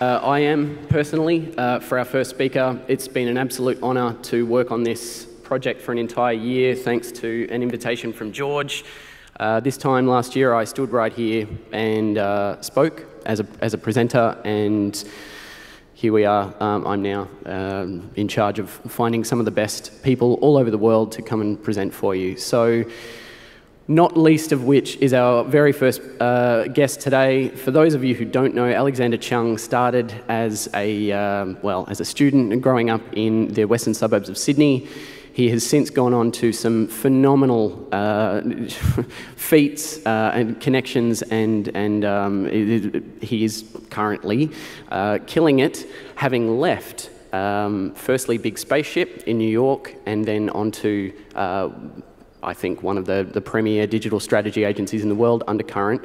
I am, personally, for our first speaker. It's been an absolute honour to work on this project for an entire year, thanks to an invitation from George. This time last year, I stood right here and spoke as a presenter, and here we are. I'm now in charge of finding some of the best people all over the world to come and present for you. So, not least of which is our very first guest today. For those of you who don't know, Alexander Chung started as a student growing up in the western suburbs of Sydney. He has since gone on to some phenomenal feats and connections, and he is currently killing it, having left firstly Big Spaceship in New York, and then onto I think one of the premier digital strategy agencies in the world, Undercurrent.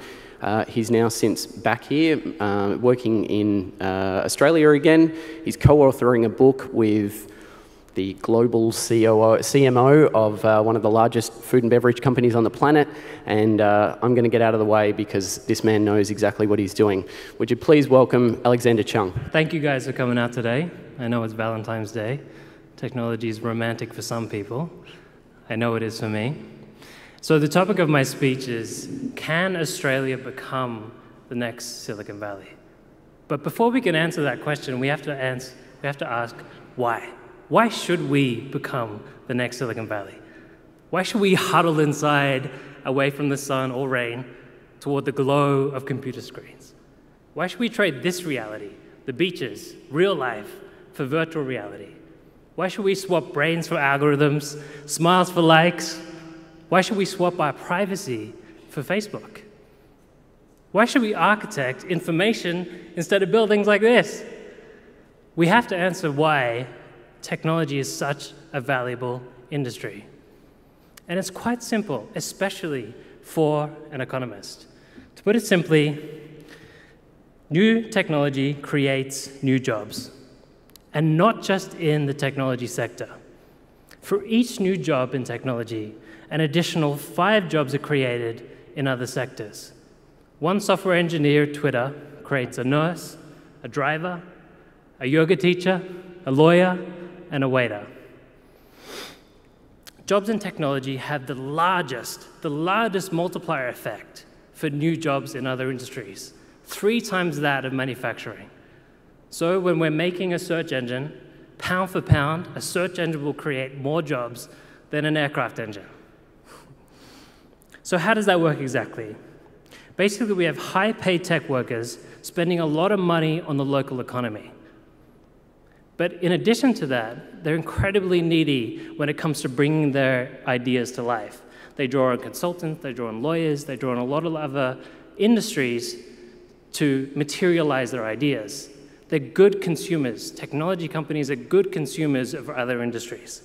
He's now since back here, working in Australia again. He's co-authoring a book with the global CMO of one of the largest food and beverage companies on the planet, and I'm going to get out of the way because this man knows exactly what he's doing. Would you please welcome Alexander Chung? Thank you guys for coming out today. I know it's Valentine's Day. Technology is romantic for some people. I know it is for me. So the topic of my speech is, can Australia become the next Silicon Valley? But before we can answer that question, we have to ask, why? Why should we become the next Silicon Valley? Why should we huddle inside, away from the sun or rain, toward the glow of computer screens? Why should we trade this reality, the beaches, real life, for virtual reality? Why should we swap brains for algorithms, smiles for likes? Why should we swap our privacy for Facebook? Why should we architect information instead of buildings like this? We have to answer why technology is such a valuable industry. And it's quite simple, especially for an economist. To put it simply, new technology creates new jobs. And not just in the technology sector. For each new job in technology, an additional 5 jobs are created in other sectors. One software engineer at Twitter creates a nurse, a driver, a yoga teacher, a lawyer, and a waiter. Jobs in technology have the largest multiplier effect for new jobs in other industries, 3 times that of manufacturing. So when we're making a search engine, pound for pound, a search engine will create more jobs than an aircraft engine. So how does that work exactly? Basically, we have high-paid tech workers spending a lot of money on the local economy. But in addition to that, they're incredibly needy when it comes to bringing their ideas to life. They draw on consultants, they draw on lawyers, they draw on a lot of other industries to materialize their ideas. They're good consumers. Technology companies are good consumers of other industries.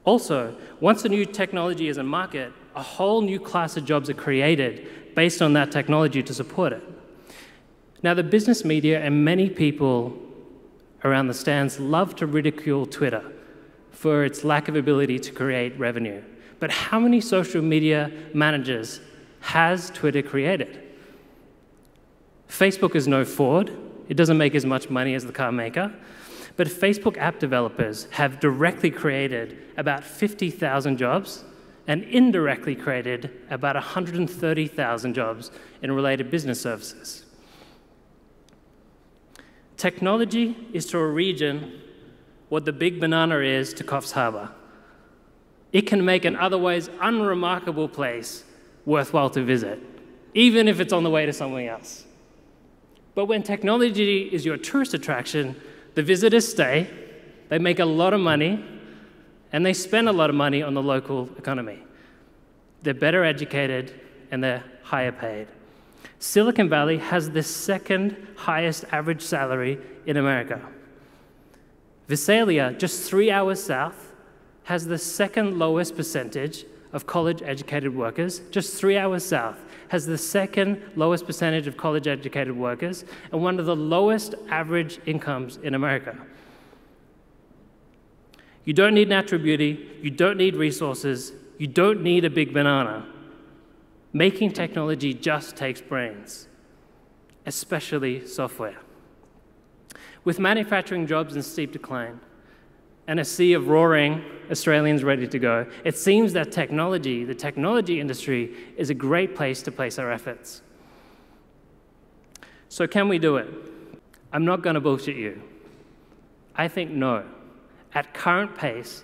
Also, once a new technology is in market, a whole new class of jobs are created based on that technology to support it. Now, the business media and many people around the stands love to ridicule Twitter for its lack of ability to create revenue. But how many social media managers has Twitter created? Facebook is no Ford. It doesn't make as much money as the car maker. But Facebook app developers have directly created about 50,000 jobs and indirectly created about 130,000 jobs in related business services. Technology is to a region what the big banana is to Coffs Harbour. It can make an otherwise unremarkable place worthwhile to visit, even if it's on the way to somewhere else. But when technology is your tourist attraction, the visitors stay, they make a lot of money, and they spend a lot of money on the local economy. They're better educated, and they're higher paid. Silicon Valley has the 2nd highest average salary in America. Visalia, just 3 hours south, has the 2nd lowest percentage of college-educated workers, just 3 hours south, has the 2nd lowest percentage of college-educated workers, and one of the lowest average incomes in America. You don't need natural beauty, you don't need resources, you don't need a big banana. Making technology just takes brains. especially software. With manufacturing jobs in steep decline and a sea of roaring Australians ready to go, it seems that technology, the technology industry, is a great place to place our efforts. So can we do it? I'm not going to bullshit you. I think no. At current pace,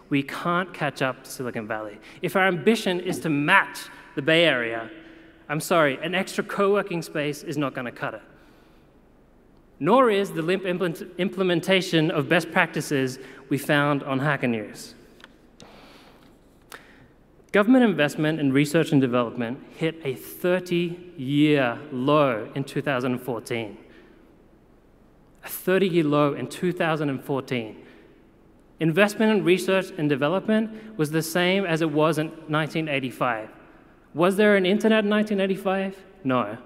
we can't catch up to Silicon Valley. If our ambition is to match the Bay Area, I'm sorry, an extra co-working space is not going to cut it. Nor is the limp implementation of best practices we found on Hacker News. Government investment in research and development hit a 30-year low in 2014. A 30-year low in 2014. Investment in research and development was the same as it was in 1985. Was there an internet in 1985? No.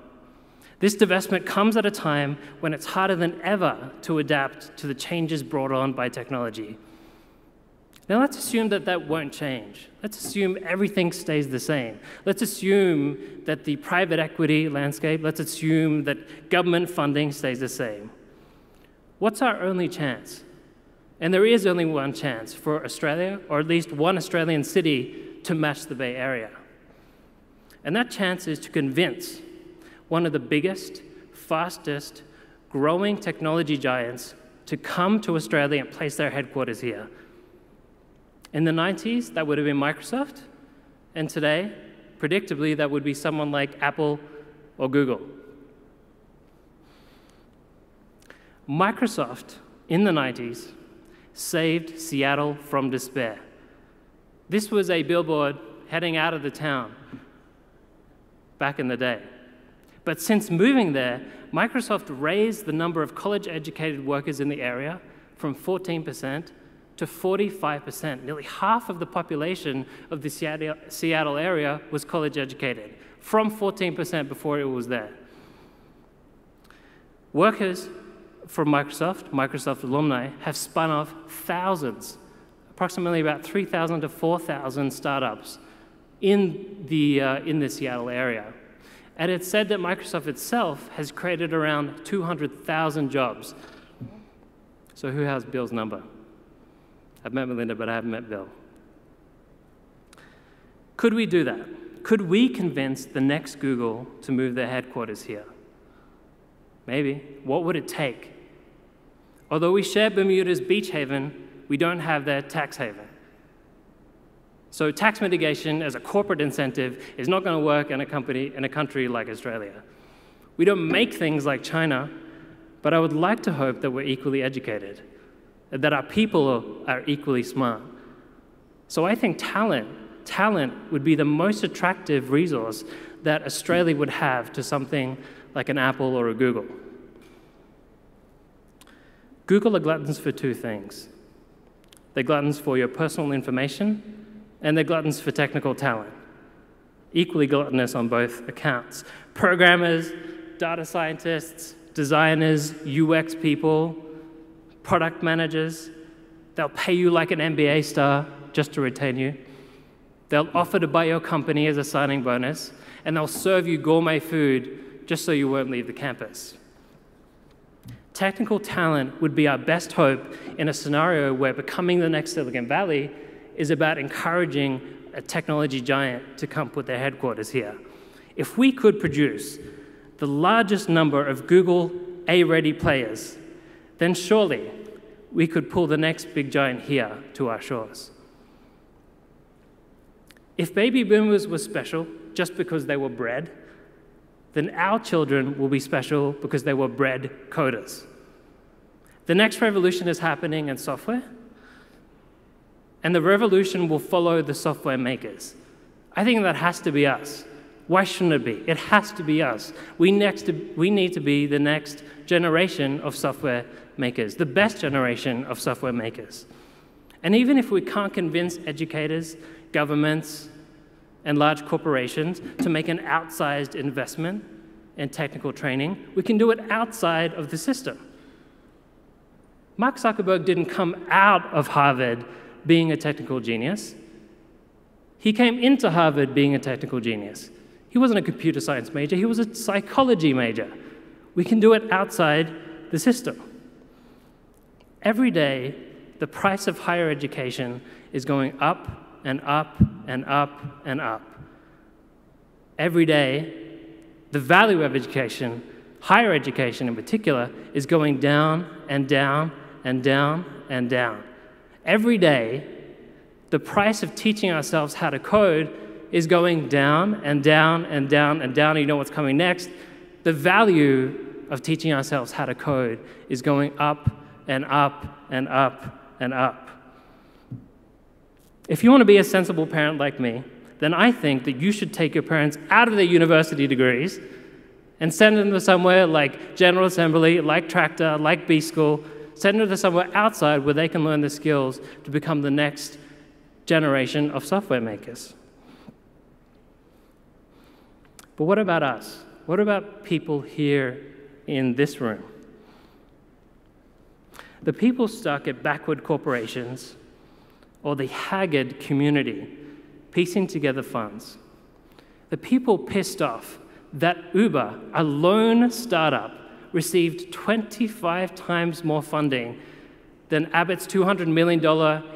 This divestment comes at a time when it's harder than ever to adapt to the changes brought on by technology. Now let's assume that that won't change. Let's assume everything stays the same. Let's assume that the private equity landscape, let's assume that government funding stays the same. What's our only chance? And there is only one chance for Australia, or at least one Australian city, to match the Bay Area. And that chance is to convince one of the biggest, fastest, growing technology giants to come to Australia and place their headquarters here. In the 90s, that would have been Microsoft, and today, predictably, that would be someone like Apple or Google. Microsoft, in the 90s, saved Seattle from despair. This was a billboard heading out of the town back in the day. But since moving there, Microsoft raised the number of college-educated workers in the area from 14% to 45%. Nearly half of the population of the Seattle area was college-educated, from 14% before it was there. Workers from Microsoft alumni, have spun off thousands, approximately about 3,000 to 4,000 startups in the Seattle area. And it's said that Microsoft itself has created around 200,000 jobs. So who has Bill's number? I've met Melinda, but I haven't met Bill. Could we do that? Could we convince the next Google to move their headquarters here? Maybe. What would it take? Although we share Bermuda's beach haven, we don't have their tax haven. So tax mitigation as a corporate incentive is not going to work in a country like Australia. We don't make things like China, but I would like to hope that we're equally educated, that our people are equally smart. So I think talent would be the most attractive resource that Australia would have to something like an Apple or a Google. Google are gluttons for two things. They're gluttons for your personal information, and they're gluttons for technical talent. Equally gluttonous on both accounts. Programmers, data scientists, designers, UX people, product managers, they'll pay you like an MBA star just to retain you. They'll offer to buy your company as a signing bonus, and they'll serve you gourmet food just so you won't leave the campus. Technical talent would be our best hope in a scenario where becoming the next Silicon Valley is about encouraging a technology giant to come put their headquarters here. If we could produce the largest number of Google A-ready players, then surely we could pull the next big giant here to our shores. If baby boomers were special just because they were bred, then our children will be special because they were bred coders. The next revolution is happening in software, and the revolution will follow the software makers. I think that has to be us. Why shouldn't it be? It has to be us. We need to be the next generation of software makers, the best generation of software makers. And even if we can't convince educators, governments, and large corporations to make an outsized investment in technical training, we can do it outside of the system. Mark Zuckerberg didn't come out of Harvard being a technical genius. He came into Harvard being a technical genius. He wasn't a computer science major, he was a psychology major. We can do it outside the system. Every day, the price of higher education is going up and up and up and up. Every day, the value of education, higher education in particular, is going down and down and down and down. Every day, the price of teaching ourselves how to code is going down and down and down and down. And you know what's coming next? The value of teaching ourselves how to code is going up and up and up and up. If you want to be a sensible parent like me, then I think that you should take your parents out of their university degrees and send them to somewhere like General Assembly, like Tractor, like B School. Send them to somewhere outside where they can learn the skills to become the next generation of software makers. But what about us? What about people here in this room? The people stuck at backward corporations or the haggard community piecing together funds. The people pissed off that Uber, a lone startup, received 25 times more funding than Abbott's $200 million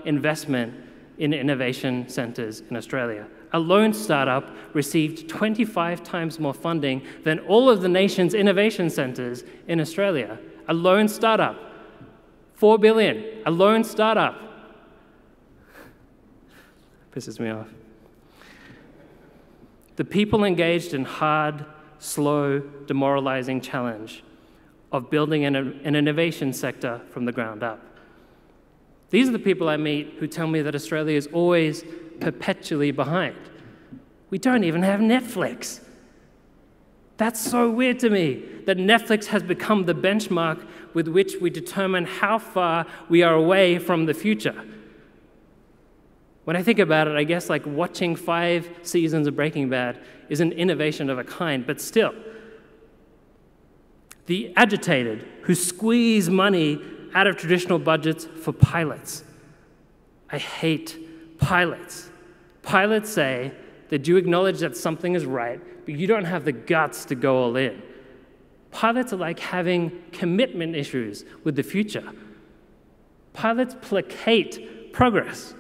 investment in innovation centers in Australia. A lone startup received 25 times more funding than all of the nation's innovation centers in Australia. A lone startup. $4 billion. A lone startup. Pisses me off. The people engaged in hard, slow, demoralizing challenge of building an innovation sector from the ground up. These are the people I meet who tell me that Australia is always perpetually behind. We don't even have Netflix. That's so weird to me, that Netflix has become the benchmark with which we determine how far we are away from the future. When I think about it, I guess like watching 5 seasons of Breaking Bad is an innovation of a kind, but still. The agitated who squeeze money out of traditional budgets for pilots. I hate pilots. Pilots say that you acknowledge that something is right, but you don't have the guts to go all in. Pilots are like having commitment issues with the future. Pilots placate progress.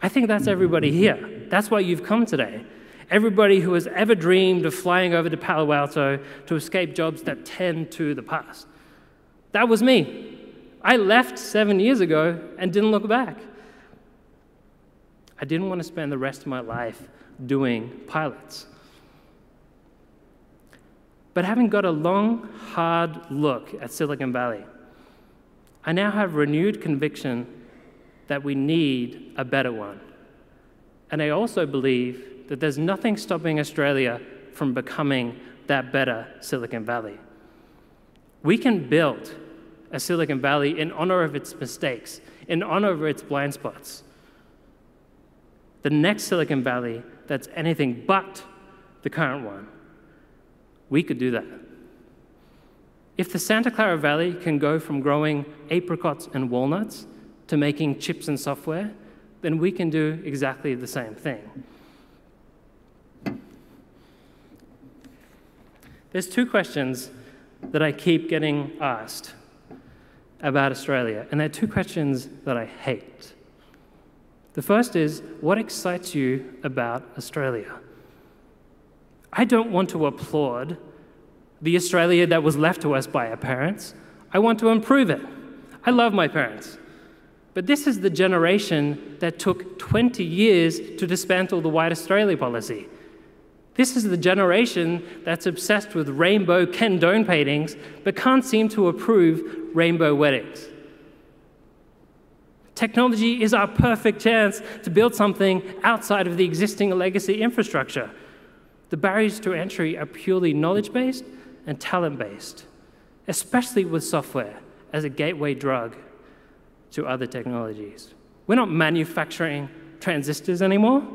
I think that's everybody here. That's why you've come today. Everybody who has ever dreamed of flying over to Palo Alto to escape jobs that tend to the past. That was me. I left 7 years ago and didn't look back. I didn't want to spend the rest of my life doing pilots. But having got a long, hard look at Silicon Valley, I now have renewed conviction that we need a better one. And I also believe that there's nothing stopping Australia from becoming that better Silicon Valley. We can build a Silicon Valley in honor of its mistakes, in honor of its blind spots. The next Silicon Valley that's anything but the current one. We could do that. If the Santa Clara Valley can go from growing apricots and walnuts to making chips and software, then we can do exactly the same thing. There's 2 questions that I keep getting asked about Australia, and they're 2 questions that I hate. The first is, what excites you about Australia? I don't want to applaud the Australia that was left to us by our parents. I want to improve it. I love my parents. But this is the generation that took 20 years to dismantle the White Australia policy. This is the generation that's obsessed with rainbow Ken Done paintings, but can't seem to approve rainbow weddings. Technology is our perfect chance to build something outside of the existing legacy infrastructure. The barriers to entry are purely knowledge-based and talent-based, especially with software as a gateway drug to other technologies. We're not manufacturing transistors anymore.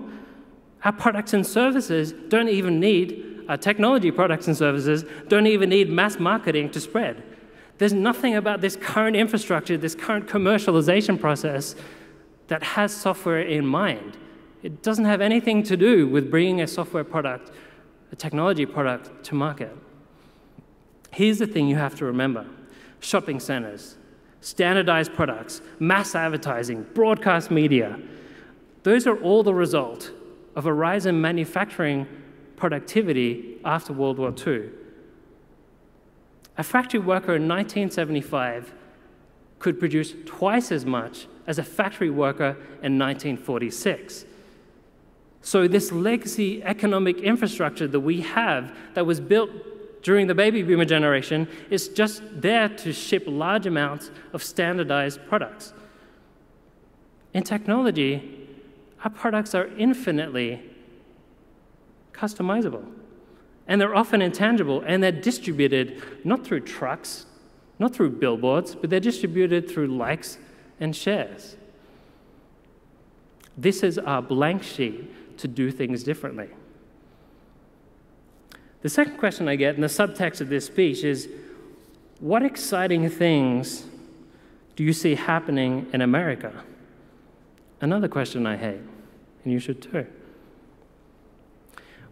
Our products and services don't even need, our technology products and services don't even need mass marketing to spread. There's nothing about this current infrastructure, this current commercialization process that has software in mind. It doesn't have anything to do with bringing a software product a technology product to market. Here's the thing you have to remember. Shopping centers, standardized products, mass advertising, broadcast media, those are all the result of a rise in manufacturing productivity after World War II. A factory worker in 1975 could produce twice as much as a factory worker in 1946. So this legacy economic infrastructure that we have that was built during the baby boomer generation is just there to ship large amounts of standardized products. In technology, our products are infinitely customizable. And they're often intangible, and they're distributed not through trucks, not through billboards, but they're distributed through likes and shares. This is our blank sheet to do things differently. The second question I get in the subtext of this speech is, what exciting things do you see happening in America? Another question I hate, and you should too.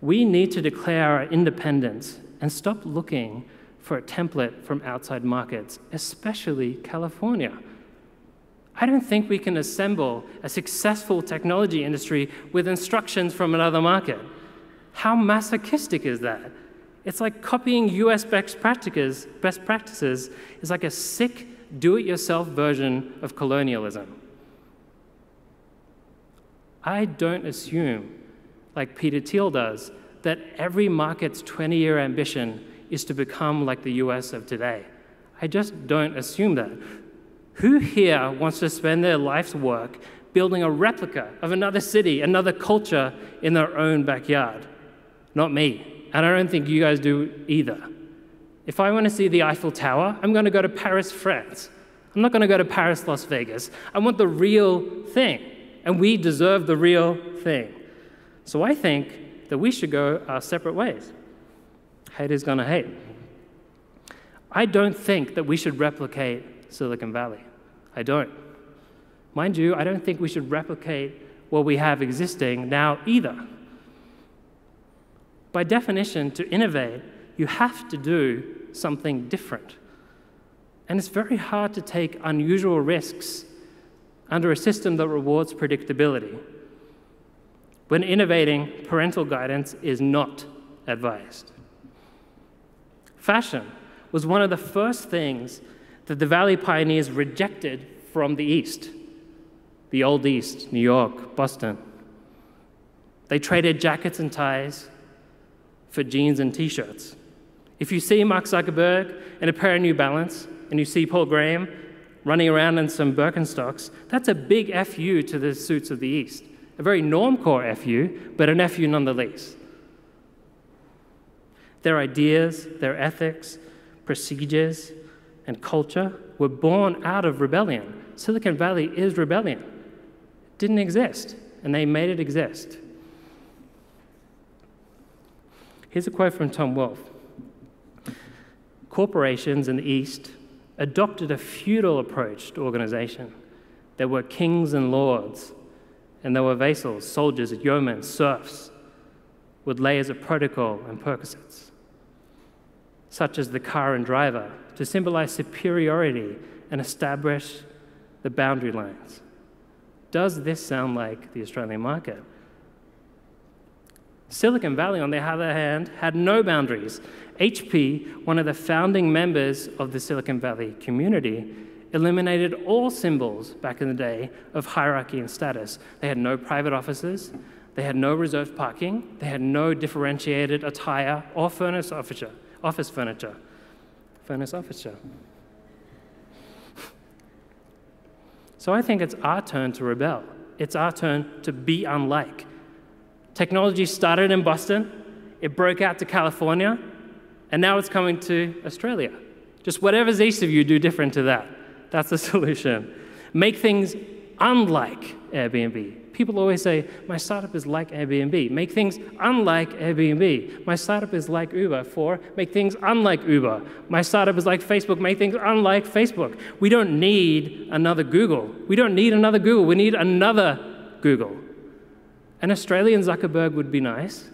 We need to declare our independence and stop looking for a template from outside markets, especially California. I don't think we can assemble a successful technology industry with instructions from another market. How masochistic is that? It's like copying US best practices is like a sick, do-it-yourself version of colonialism. I don't assume, like Peter Thiel does, that every market's 20-year ambition is to become like the US of today. I just don't assume that. Who here wants to spend their life's work building a replica of another city, another culture in their own backyard? Not me. And I don't think you guys do either. If I want to see the Eiffel Tower, I'm going to go to Paris, France. I'm not going to go to Paris, Las Vegas. I want the real thing. And we deserve the real thing. So I think that we should go our separate ways. Haters gonna hate. I don't think that we should replicate Silicon Valley. I don't. Mind you, I don't think we should replicate what we have existing now either. By definition, to innovate, you have to do something different. And it's very hard to take unusual risks under a system that rewards predictability. When innovating, parental guidance is not advised. Fashion was one of the first things that the Valley pioneers rejected from the East, the Old East, New York, Boston. They traded jackets and ties for jeans and T-shirts. If you see Mark Zuckerberg in a pair of New Balance, and you see Paul Graham running around in some Birkenstocks, that's a big FU to the suits of the East. A very normcore FU, but an FU nonetheless. Their ideas, their ethics, procedures, and culture were born out of rebellion. Silicon Valley is rebellion. It didn't exist, and they made it exist. Here's a quote from Tom Wolfe. Corporations in the East adopted a feudal approach to organization. There were kings and lords, and there were vassals, soldiers, yeomen, serfs, with layers of protocol and perquisites, such as the car and driver, to symbolize superiority and establish the boundary lines. Does this sound like the Australian market? Silicon Valley, on the other hand, had no boundaries. HP, one of the founding members of the Silicon Valley community, eliminated all symbols back in the day of hierarchy and status. They had no private offices, they had no reserved parking, they had no differentiated attire or office furniture. So I think it's our turn to rebel. It's our turn to be unlike. Technology started in Boston, it broke out to California, and now it's coming to Australia. Just whatever's east of you, do different to that. That's the solution. Make things unlike Airbnb. People always say, my startup is like Airbnb. Make things unlike Airbnb. My startup is like Uber. Make things unlike Uber. My startup is like Facebook. Make things unlike Facebook. We don't need another Google. We don't need another Google. We need another Google. An Australian Zuckerberg would be nice.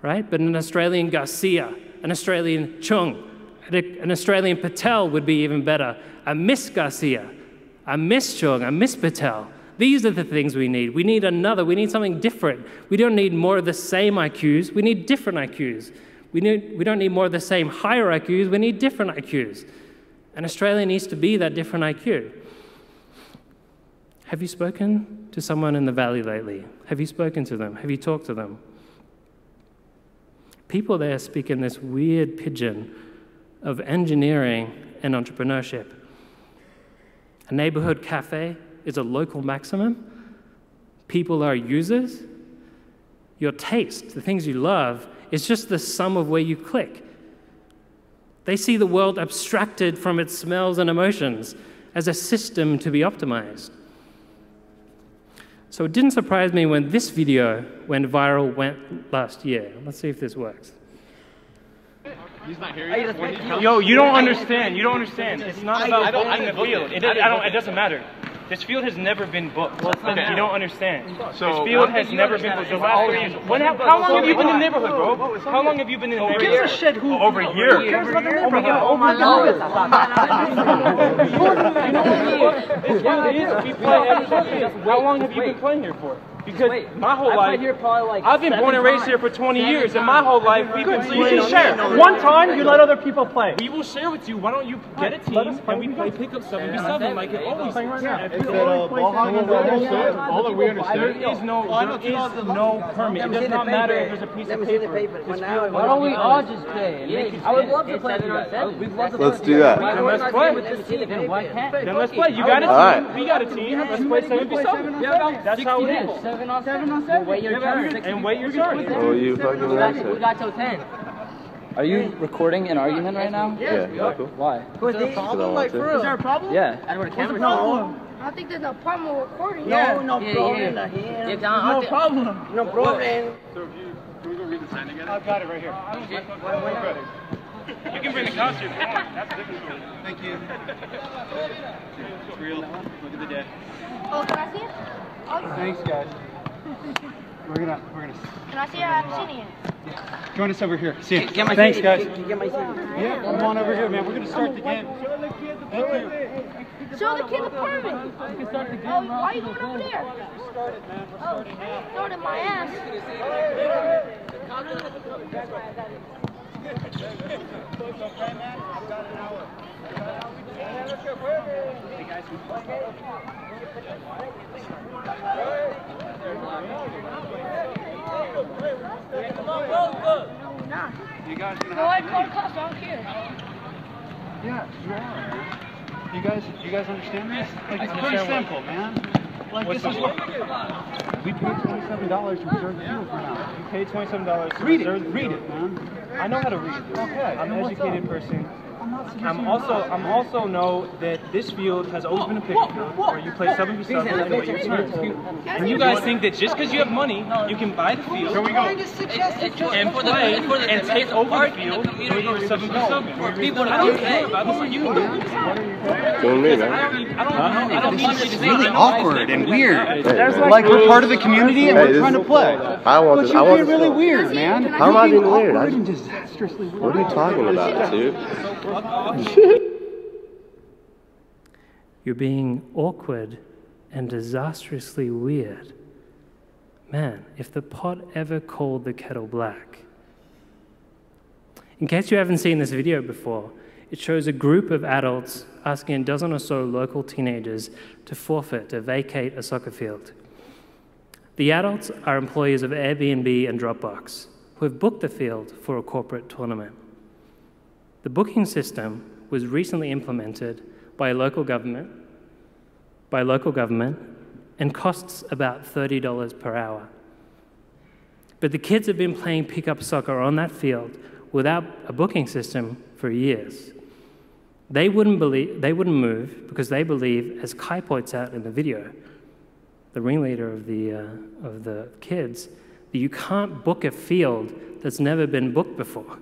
right? But an Australian Garcia, an Australian Chung, an Australian Patel would be even better. A Miss Garcia, a Miss Chung, a Miss Patel. These are the things we need. We need something different. We don't need more of the same IQs, we need different IQs. We don't need more of the same higher IQs, we need different IQs. And Australia needs to be that different IQ. Have you spoken to someone in the Valley lately? Have you spoken to them? Have you talked to them? People there speak in this weird pidgin of engineering and entrepreneurship. A neighborhood cafe is a local maximum. People are users. Your taste, the things you love, is just the sum of where you click. They see the world abstracted from its smells and emotions as a system to be optimized. So it didn't surprise me when this video went viral last year. Let's see if this works. He's not here yet. Yo, you don't understand. You don't understand. It's not about booking the field. It doesn't matter. This field has never been booked. You don't understand. This field has never been booked. The last 3 years. How long have you been in the neighborhood, bro? How long have you been in the neighborhood? Over a year. Oh my God. Oh my God. How long have you been playing here for? Because my whole life, I've been born and raised here for 20 years, and my whole life we've been playing. You can share. One time, you let other people play. We will share with you. Why don't you get a team and we play pickup 7v7 like it always playing right now? All that we understand. There is no permit. It does not matter if there's a piece of paper. Why don't we all just play? I would love to play 7-on-7. Let's do that. Then let's play. Then let's play. You got a team. We got a team. Let's play 7v7. That's how it is. 7-on-7. Wait your turn. And wait your turn. Oh, you fucking We got till 10. Are you recording an argument right now? Yeah. Why? Is there a problem? Like, for real? Is there a problem? Yeah. No. I don't think there's no problem with recording. No problem. No problem. No problem. So can we go read the sign again? I've got it right here. You can bring the costume if you want. That's a different story. Thank you. It's real. Look at the day. Oh, can I see it? Thanks, guys. We're gonna. Can I see it? I haven't seen it yet. Join us over here. See you. Thanks, guys. Get my seat. Yeah, come on over here, man. We're gonna start the game. Thank you. Show the kid the permit. Oh, why are you going over there? Start it, man. We're starting now. Started my ass. Okay, man. I've got an hour. Hey, guys. You guys gonna Go ahead and call the cops. I don't care. Yeah, you are. You guys understand this? Like, it's pretty simple, man. Like, this is what we paid $27 to reserve the field for now. You paid $27 to reserve the field. Read it, man. I know how to read. Okay. I'm an educated person. I'm also know that this field has always been a pickup field where you play 7v7 and wait your turn. And you guys think that just because you have money, you can buy the field and play and take over the field and we go 7v7. People don't care about this. You can do this. Doing me, man. I don't need It's really awkward and weird. Like we're part of the community and we're trying to play. But you're being really weird, man. How am I being weird? And disastrously weird. What are you talking about, dude? You're being awkward and disastrously weird. Man, if the pot ever called the kettle black. In case you haven't seen this video before, it shows a group of adults asking a dozen or so local teenagers to forfeit, to vacate a soccer field. The adults are employees of Airbnb and Dropbox, who have booked the field for a corporate tournament. The booking system was recently implemented by local government and costs about $30 per hour. But the kids have been playing pickup soccer on that field without a booking system for years. They wouldn't move because they believe, as Kai points out in the video, the ringleader of the kids, that you can't book a field that's never been booked before.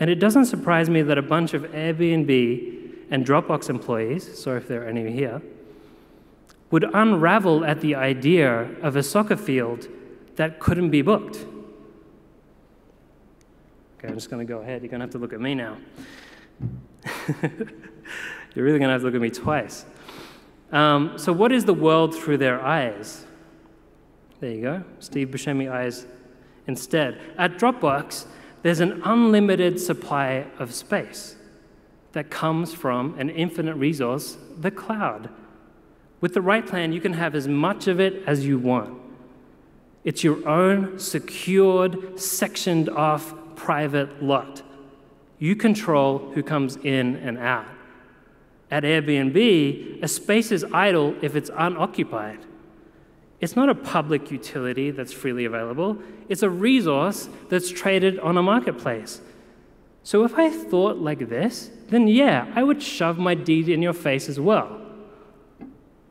And it doesn't surprise me that a bunch of Airbnb and Dropbox employees, sorry if there are any here, would unravel at the idea of a soccer field that couldn't be booked. Okay, I'm just going to go ahead. You're going to have to look at me now. You're really going to have to look at me twice. So what is the world through their eyes? There you go. Steve Buscemi eyes instead. At Dropbox, there's an unlimited supply of space that comes from an infinite resource, the cloud. With the right plan, you can have as much of it as you want. It's your own secured, sectioned off private lot. You control who comes in and out. At Airbnb, a space is idle if it's unoccupied. It's not a public utility that's freely available. It's a resource that's traded on a marketplace. So if I thought like this, then yeah, I would shove my deed in your face as well.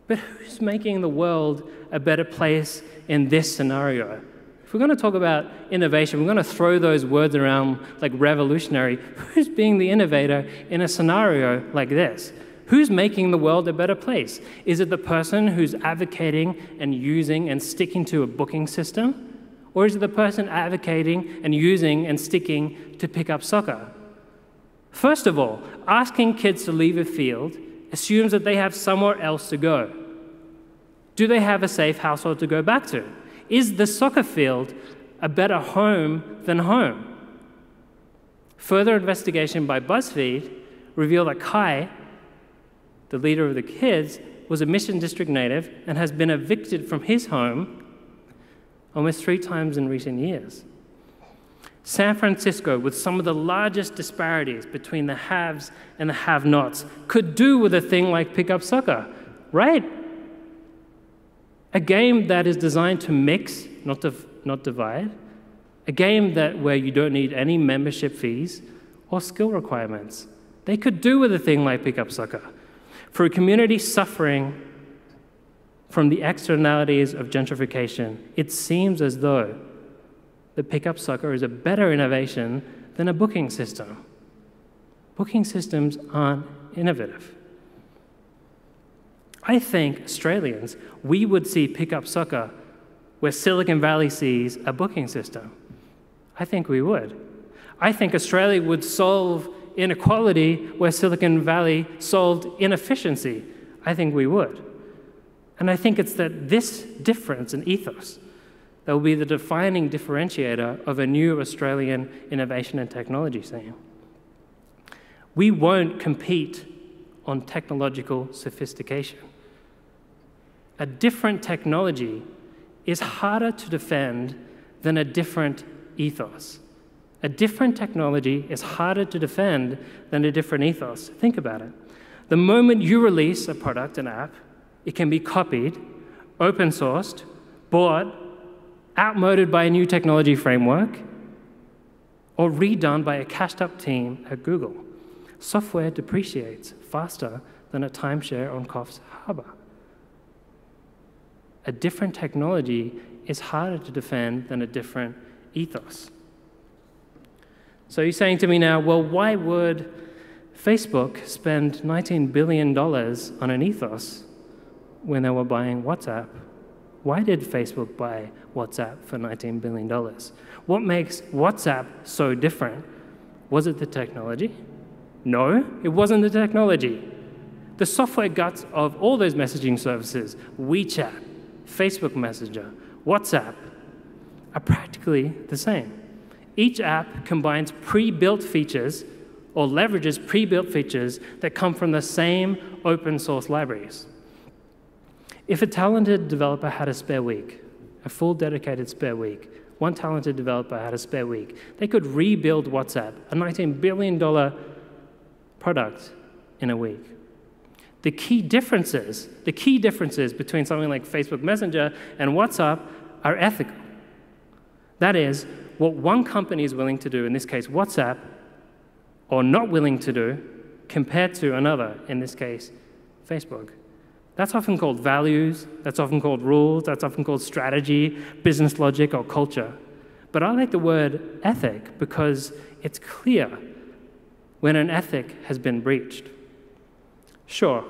But who's making the world a better place in this scenario? If we're going to talk about innovation, we're going to throw those words around like revolutionary. Who's being the innovator in a scenario like this? Who's making the world a better place? Is it the person who's advocating and using and sticking to a booking system? Or is it the person advocating and using and sticking to pick up soccer? First of all, asking kids to leave a field assumes that they have somewhere else to go. Do they have a safe household to go back to? Is the soccer field a better home than home? Further investigation by BuzzFeed revealed that Kai, the leader of the kids, was a Mission District native and has been evicted from his home almost 3 times in recent years. San Francisco, with some of the largest disparities between the haves and the have-nots, could do with a thing like pickup soccer, right? A game that is designed to mix, not divide. A game where you don't need any membership fees or skill requirements. They could do with a thing like pickup soccer. For a community suffering from the externalities of gentrification, it seems as though the pickup soccer is a better innovation than a booking system. Booking systems aren't innovative. I think Australians, we would see pickup soccer where Silicon Valley sees a booking system. I think we would. I think Australia would solve inequality where Silicon Valley solved inefficiency. I think we would. And I think it's that this difference in ethos that will be the defining differentiator of a new Australian innovation and technology scene. We won't compete on technological sophistication. A different technology is harder to defend than a different ethos. A different technology is harder to defend than a different ethos. Think about it. The moment you release a product, an app, it can be copied, open sourced, bought, outmoded by a new technology framework, or redone by a cashed up team at Google. Software depreciates faster than a timeshare on Coffs Harbour. A different technology is harder to defend than a different ethos. So you're saying to me now, well, why would Facebook spend $19 billion on an ethos when they were buying WhatsApp? Why did Facebook buy WhatsApp for $19 billion? What makes WhatsApp so different? Was it the technology? No, it wasn't the technology. The software guts of all those messaging services, WeChat, Facebook Messenger, WhatsApp, are practically the same. Each app combines pre-built features or leverages pre-built features that come from the same open source libraries. If a talented developer had a spare week, a full dedicated spare week, one talented developer had a spare week, they could rebuild WhatsApp, a $19 billion product, in a week. The key differences between something like Facebook Messenger and WhatsApp are ethical. That is, what one company is willing to do, in this case WhatsApp, or not willing to do, compared to another, in this case Facebook. That's often called values, that's often called rules, that's often called strategy, business logic, or culture. But I like the word ethic because it's clear when an ethic has been breached. Sure,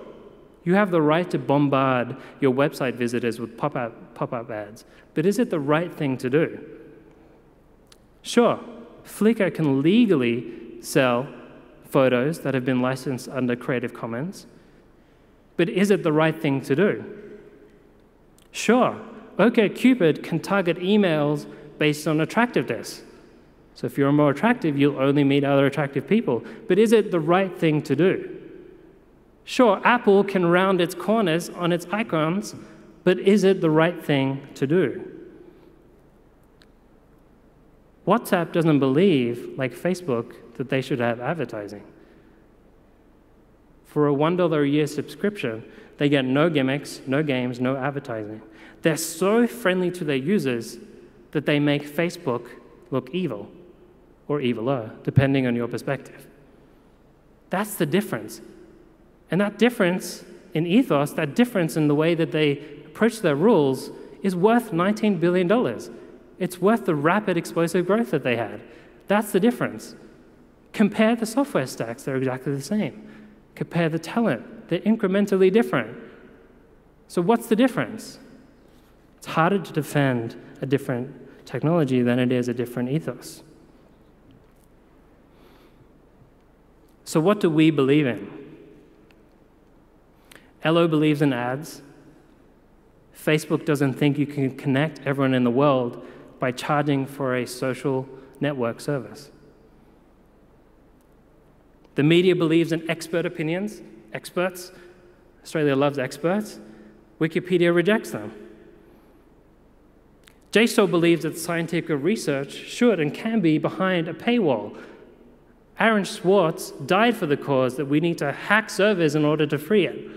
You have the right to bombard your website visitors with pop-up ads, but is it the right thing to do? Sure, Flickr can legally sell photos that have been licensed under Creative Commons, but is it the right thing to do? Sure, OkCupid can target emails based on attractiveness. So if you're more attractive, you'll only meet other attractive people. But is it the right thing to do? Sure, Apple can round its corners on its icons, but is it the right thing to do? WhatsApp doesn't believe, like Facebook, that they should have advertising. For a $1 a year subscription, they get no gimmicks, no games, no advertising. They're so friendly to their users that they make Facebook look evil, or eviler, depending on your perspective. That's the difference. And that difference in ethos, that difference in the way that they approach their rules, is worth $19 billion. It's worth the rapid explosive growth that they had. That's the difference. Compare the software stacks, they're exactly the same. Compare the talent, they're incrementally different. So what's the difference? It's harder to defend a different technology than it is a different ethos. So what do we believe in? Ello believes in ads. Facebook doesn't think you can connect everyone in the world by charging for a social network service. The media believes in expert opinions, experts. Australia loves experts. Wikipedia rejects them. JSTOR believes that scientific research should and can be behind a paywall. Aaron Swartz died for the cause that we need to hack servers in order to free it.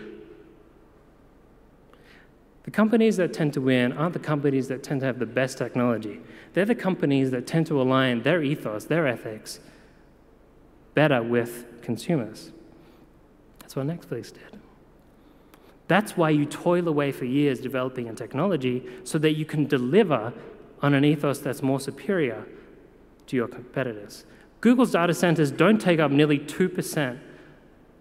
The companies that tend to win aren't the companies that tend to have the best technology. They're the companies that tend to align their ethos, their ethics, better with consumers. That's what Netflix did. That's why you toil away for years developing a technology so that you can deliver on an ethos that's more superior to your competitors. Google's data centers don't take up nearly 2%.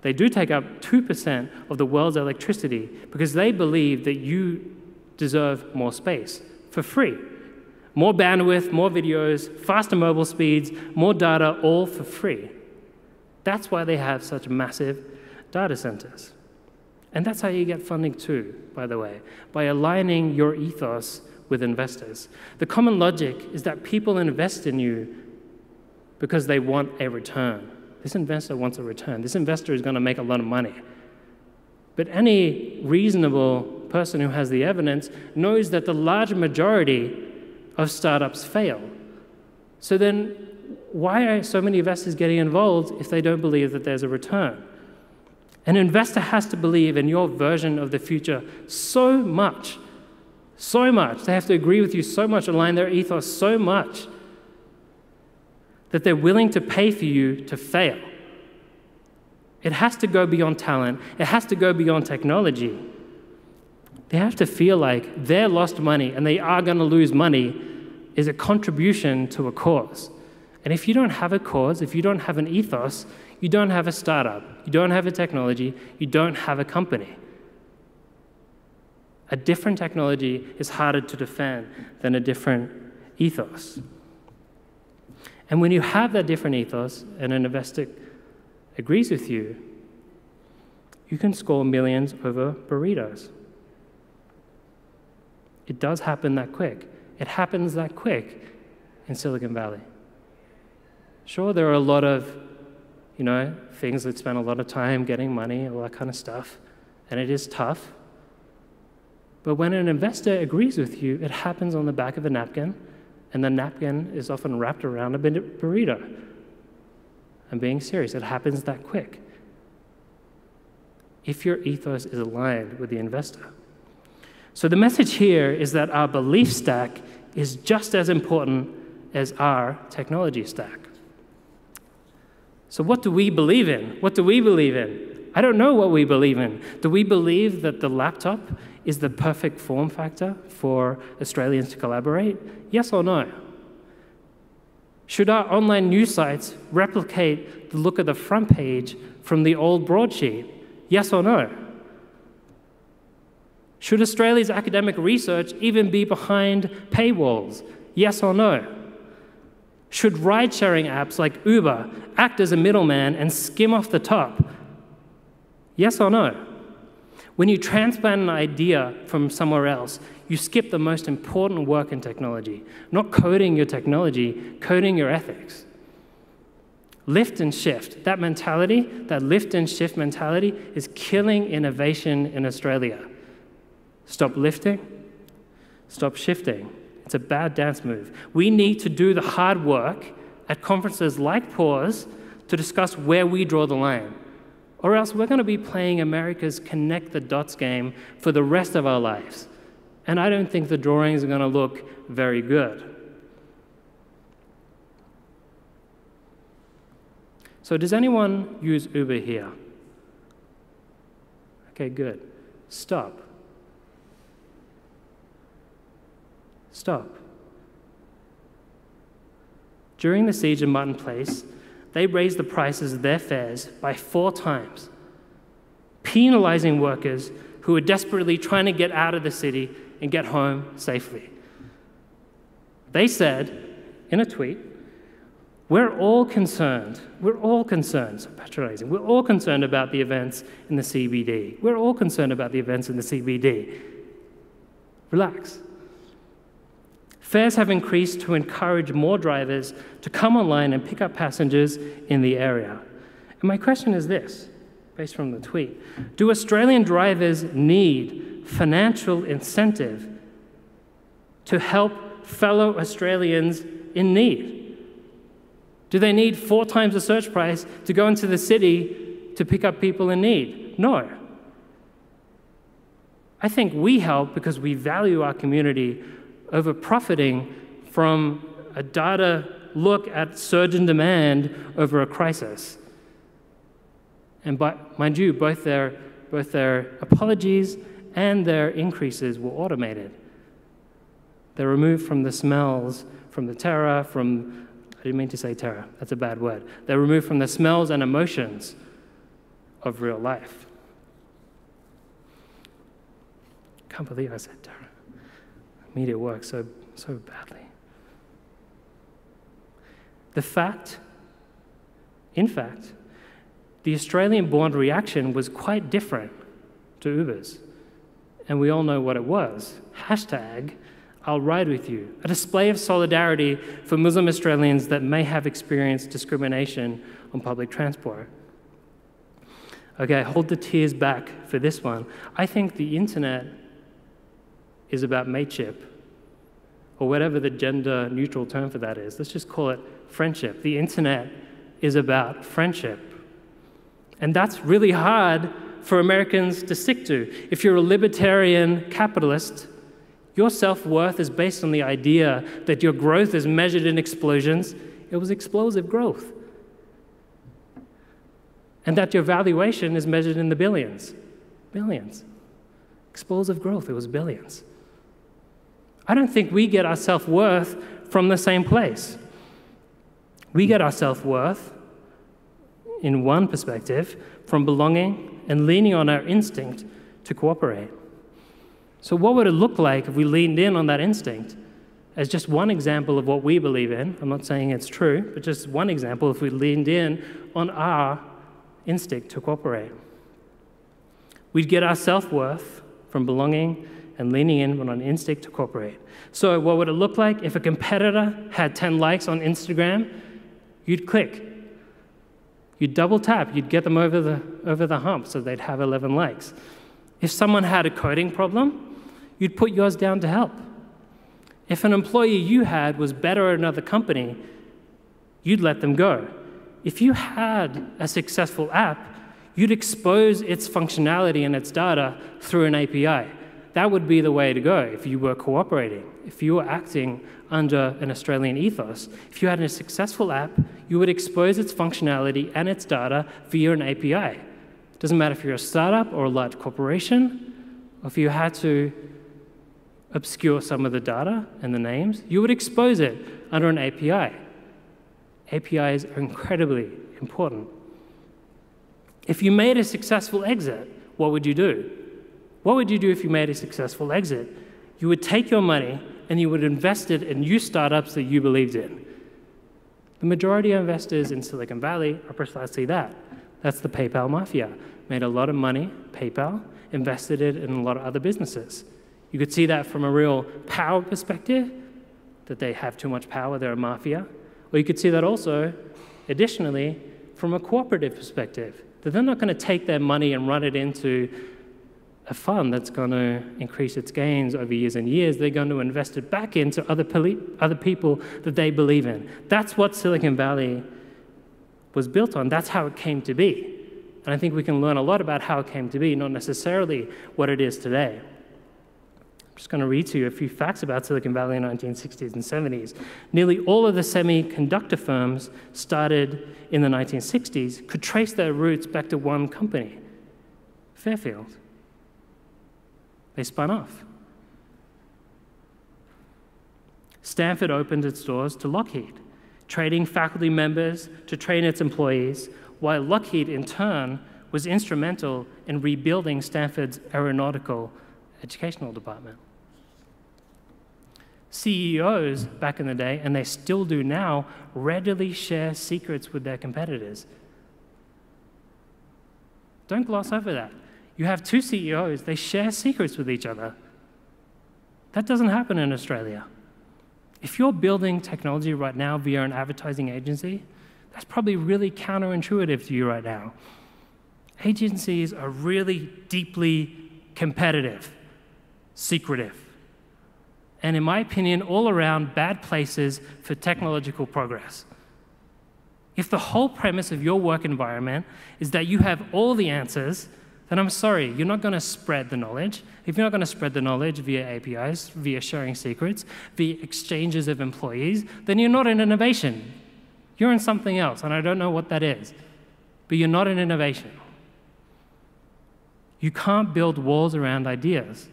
They do take up 2% of the world's electricity because they believe that you deserve more space for free. More bandwidth, more videos, faster mobile speeds, more data, all for free. That's why they have such massive data centers. And that's how you get funding too, by the way, by aligning your ethos with investors. The common logic is that people invest in you because they want a return. This investor wants a return. This investor is going to make a lot of money. But any reasonable person who has the evidence knows that the large majority of startups fail. So then why are so many investors getting involved if they don't believe that there's a return? An investor has to believe in your version of the future so much. They have to agree with you so much, align their ethos so much, that they're willing to pay for you to fail. It has to go beyond talent. It has to go beyond technology. They have to feel like their lost money, and they are going to lose money, is a contribution to a cause. And if you don't have a cause, if you don't have an ethos, you don't have a startup, you don't have a technology, you don't have a company. A different technology is harder to defend than a different ethos. And when you have that different ethos and an investor agrees with you, you can score millions over burritos. It does happen that quick. It happens that quick in Silicon Valley. Sure, there are a lot of, things that spend a lot of time getting money, all that kind of stuff, and it is tough. But when an investor agrees with you, it happens on the back of a napkin, and the napkin is often wrapped around a burrito. I'm being serious, it happens that quick. If your ethos is aligned with the investor. So the message here is that our belief stack is just as important as our technology stack. So what do we believe in? What do we believe in? I don't know what we believe in. Do we believe that the laptop is the perfect form factor for Australians to collaborate? Yes or no? Should our online news sites replicate the look of the front page from the old broadsheet? Yes or no? Should Australia's academic research even be behind paywalls? Yes or no? Should ride-sharing apps like Uber act as a middleman and skim off the top? Yes or no? When you transplant an idea from somewhere else, you skip the most important work in technology, not coding your technology, coding your ethics. Lift and shift, that mentality, that lift and shift mentality is killing innovation in Australia. Stop lifting, stop shifting. It's a bad dance move. We need to do the hard work at conferences like Pause to discuss where we draw the line. Or else we're going to be playing America's connect the dots game for the rest of our lives. And I don't think the drawings are going to look very good. So does anyone use Uber here? Okay, good. Stop. Stop. During the siege of Martin Place, they raised the prices of their fares by 4 times, penalizing workers who were desperately trying to get out of the city and get home safely. They said in a tweet, we're all concerned, so patronizing, we're all concerned about the events in the CBD. We're all concerned about the events in the CBD. Relax. Fares have increased to encourage more drivers to come online and pick up passengers in the area. And my question is this, based from the tweet. Do Australian drivers need financial incentive to help fellow Australians in need? Do they need 4 times the search price to go into the city to pick up people in need? No. I think we help because we value our community over profiting from a data look at surge in demand over a crisis. And mind you, both their apologies and their increases were automated. They're removed from the smells, from the terror, I didn't mean to say terror, that's a bad word. They're removed from the smells and emotions of real life. Can't believe I said terror. Media works so badly. In fact, the Australian-born reaction was quite different to Uber's. And we all know what it was. Hashtag, I'll ride with you. A display of solidarity for Muslim Australians that may have experienced discrimination on public transport. Okay, hold the tears back for this one. I think the internet is about mateship, or whatever the gender-neutral term for that is. Let's just call it friendship. The internet is about friendship. And that's really hard for Americans to stick to. If you're a libertarian capitalist, your self-worth is based on the idea that your growth is measured in explosions. It was explosive growth. And that your valuation is measured in the billions. Billions. Explosive growth, it was billions. I don't think we get our self-worth from the same place. We get our self-worth, in one perspective, from belonging and leaning on our instinct to cooperate. So what would it look like if we leaned in on that instinct? As just one example of what we believe in, I'm not saying it's true, but just one example, if we leaned in on our instinct to cooperate. We'd get our self-worth from belonging and leaning in on an instinct to cooperate. So what would it look like if a competitor had 10 likes on Instagram? You'd click. You'd double tap. You'd get them over the hump so they'd have 11 likes. If someone had a coding problem, you'd put yours down to help. If an employee you had was better at another company, you'd let them go. If you had a successful app, you'd expose its functionality and its data through an API. That would be the way to go if you were cooperating, if you were acting under an Australian ethos. If you had a successful app, you would expose its functionality and its data via an API. It doesn't matter if you're a startup or a large corporation, or if you had to obscure some of the data and the names, you would expose it under an API. APIs are incredibly important. If you made a successful exit, what would you do? What would you do if you made a successful exit? You would take your money and you would invest it in new startups that you believed in. The majority of investors in Silicon Valley are precisely that. That's the PayPal mafia. Made a lot of money, PayPal, invested it in a lot of other businesses. You could see that from a real power perspective, that they have too much power, they're a mafia. Or you could see that also, additionally, from a cooperative perspective, that they're not going to take their money and run it into a fund that's going to increase its gains over years and years. They're going to invest it back into other people that they believe in. That's what Silicon Valley was built on. That's how it came to be. And I think we can learn a lot about how it came to be, not necessarily what it is today. I'm just going to read to you a few facts about Silicon Valley in the 1960s and 70s. Nearly all of the semiconductor firms started in the 1960s could trace their roots back to one company, Fairfield. They spun off. Stanford opened its doors to Lockheed, trading faculty members to train its employees, while Lockheed, in turn, was instrumental in rebuilding Stanford's aeronautical educational department. CEOs back in the day, and they still do now, readily share secrets with their competitors. Don't gloss over that. You have two CEOs, they share secrets with each other. That doesn't happen in Australia. If you're building technology right now via an advertising agency, that's probably really counterintuitive to you right now. Agencies are really deeply competitive, secretive, and in my opinion, all around bad places for technological progress. If the whole premise of your work environment is that you have all the answers, then I'm sorry, you're not going to spread the knowledge. If you're not going to spread the knowledge via APIs, via sharing secrets, via exchanges of employees, then you're not in innovation. You're in something else, and I don't know what that is. But you're not in innovation. You can't build walls around ideas.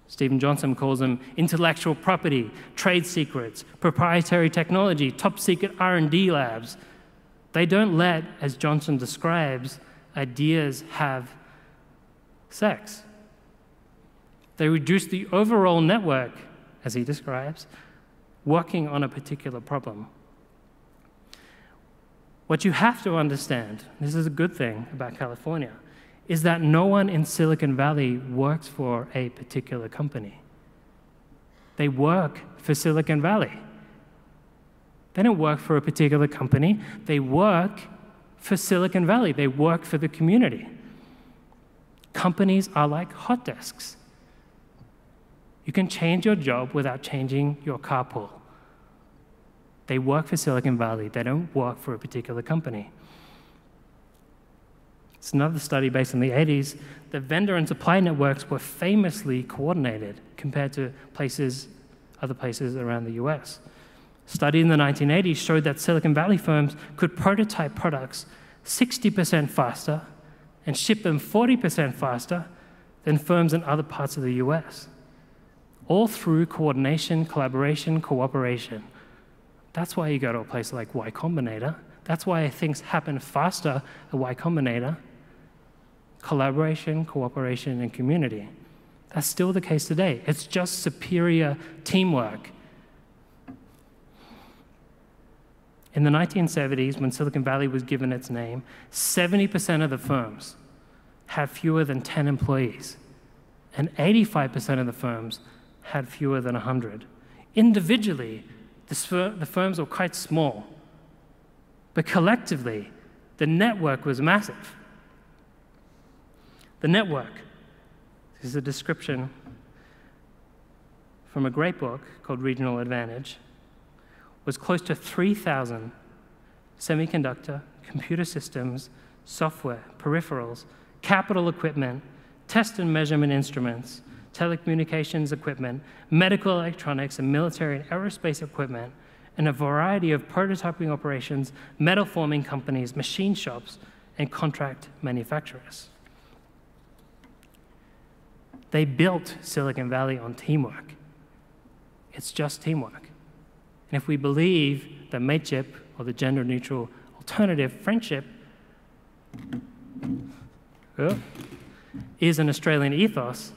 Stephen Johnson calls them intellectual property, trade secrets, proprietary technology, top secret R&D labs. They don't let, as Johnson describes, ideas have sex. They reduce the overall network, as he describes, working on a particular problem. What you have to understand, this is a good thing about California, is that no one in Silicon Valley works for a particular company. They work for Silicon Valley. They don't work for a particular company. They work for Silicon Valley. They work for the community. Companies are like hot desks. You can change your job without changing your carpool. They work for Silicon Valley. They don't work for a particular company. It's another study based in the 80s that vendor and supply networks were famously coordinated compared to other places around the US. A study in the 1980s showed that Silicon Valley firms could prototype products 60% faster and ship them 40% faster than firms in other parts of the US. All through coordination, collaboration, cooperation. That's why you go to a place like Y Combinator. That's why things happen faster at Y Combinator. Collaboration, cooperation, and community. That's still the case today. It's just superior teamwork. In the 1970s, when Silicon Valley was given its name, 70% of the firms had fewer than 10 employees, and 85% of the firms had fewer than 100. Individually, the firms were quite small, but collectively, the network was massive. The network, this is a description from a great book called Regional Advantage, was close to 3,000 semiconductor, computer systems, software, peripherals, capital equipment, test and measurement instruments, telecommunications equipment, medical electronics, and military and aerospace equipment, and a variety of prototyping operations, metal forming companies, machine shops, and contract manufacturers. They built Silicon Valley on teamwork. It's just teamwork. And if we believe that mateship, or the gender-neutral alternative, friendship, is an Australian ethos,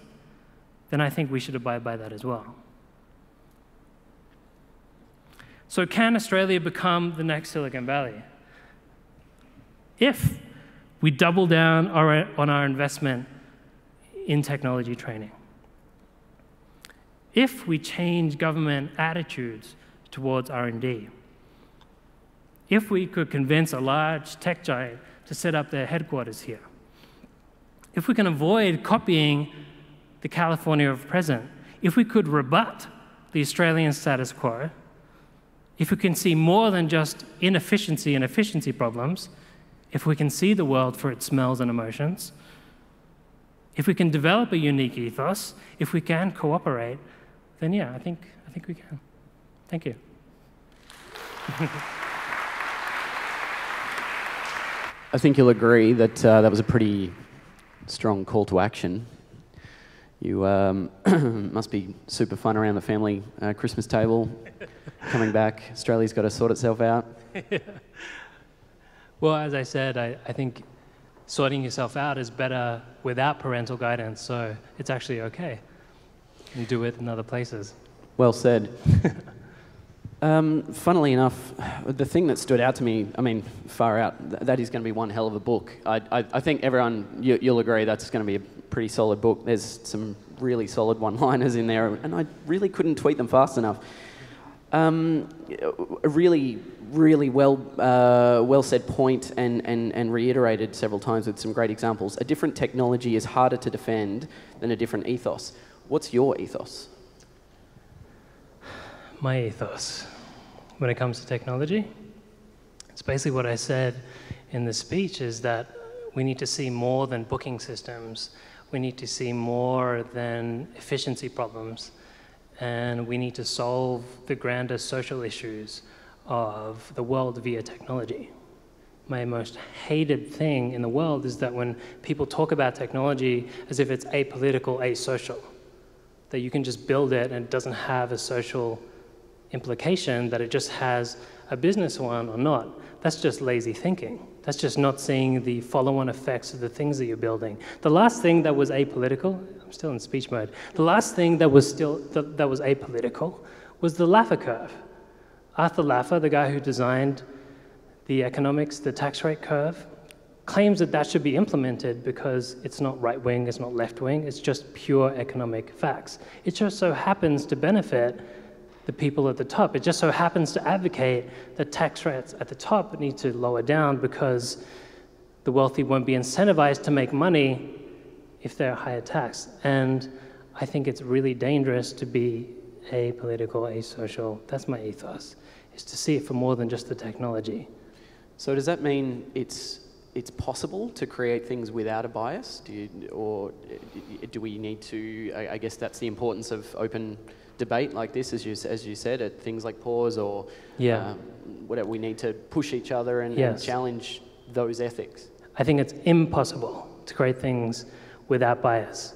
then I think we should abide by that as well. So can Australia become the next Silicon Valley? If we double down on our investment in technology training. If we change government attitudes towards R&D. If we could convince a large tech giant to set up their headquarters here. If we can avoid copying the California of present. If we could rebut the Australian status quo. If we can see more than just inefficiency and efficiency problems. If we can see the world for its smells and emotions. If we can develop a unique ethos, if we can cooperate, then yeah, I think we can. Thank you. I think you'll agree that that was a pretty strong call to action. You must be super fun around the family Christmas table, coming back. Australia's got to sort itself out. Well, as I said, I think sorting yourself out is better without parental guidance, so it's actually okay. And do it in other places. Well said. Funnily enough, the thing that stood out to me, I mean, far out, that is going to be one hell of a book. I think everyone, you'll agree that's going to be a pretty solid book. There's some really solid one-liners in there, and I really couldn't tweet them fast enough. A really well said point and reiterated several times with some great examples. A different technology is harder to defend than a different ethos. What's your ethos? My ethos, when it comes to technology, it's basically what I said in the speech, is that we need to see more than booking systems. We need to see more than efficiency problems. And we need to solve the grander social issues of the world via technology. My most hated thing in the world is that when people talk about technology as if it's apolitical, asocial, that you can just build it and it doesn't have a social implication, that it just has a business one or not. That's just lazy thinking. That's just not seeing the follow-on effects of the things that you're building. The last thing that was apolitical, I'm still in speech mode, the last thing that was apolitical was the Laffer curve. Arthur Laffer, the guy who designed the economics, the tax rate curve, claims that that should be implemented because it's not right-wing, it's not left-wing, it's just pure economic facts. It just so happens to benefit the people at the top. It just so happens to advocate that tax rates at the top need to lower down because the wealthy won't be incentivized to make money if they're higher taxed. And I think it's really dangerous to be apolitical, asocial. That's my ethos, is to see it for more than just the technology. So does that mean it's possible to create things without a bias? Or do we need to, I guess that's the importance of open debate like this, as you said, at things like Pause or whatever, we need to push each other and challenge those ethics. I think it's impossible to create things without bias.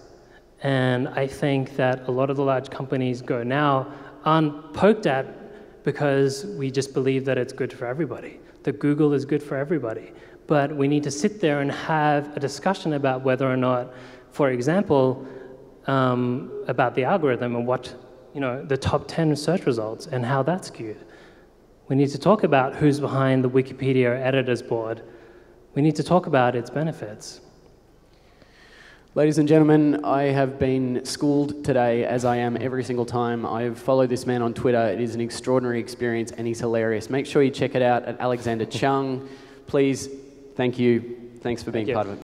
And I think that a lot of the large companies go now aren't poked at because we just believe that it's good for everybody, that Google is good for everybody. But we need to sit there and have a discussion about whether or not, for example, about the algorithm and what, the top 10 search results and how that's skewed. We need to talk about who's behind the Wikipedia editors board. We need to talk about its benefits. Ladies and gentlemen, I have been schooled today, as I am every single time. I've followed this man on Twitter. It is an extraordinary experience and he's hilarious. Make sure you check it out at Alexander Chung. Please, thank you. Thanks for being part of it.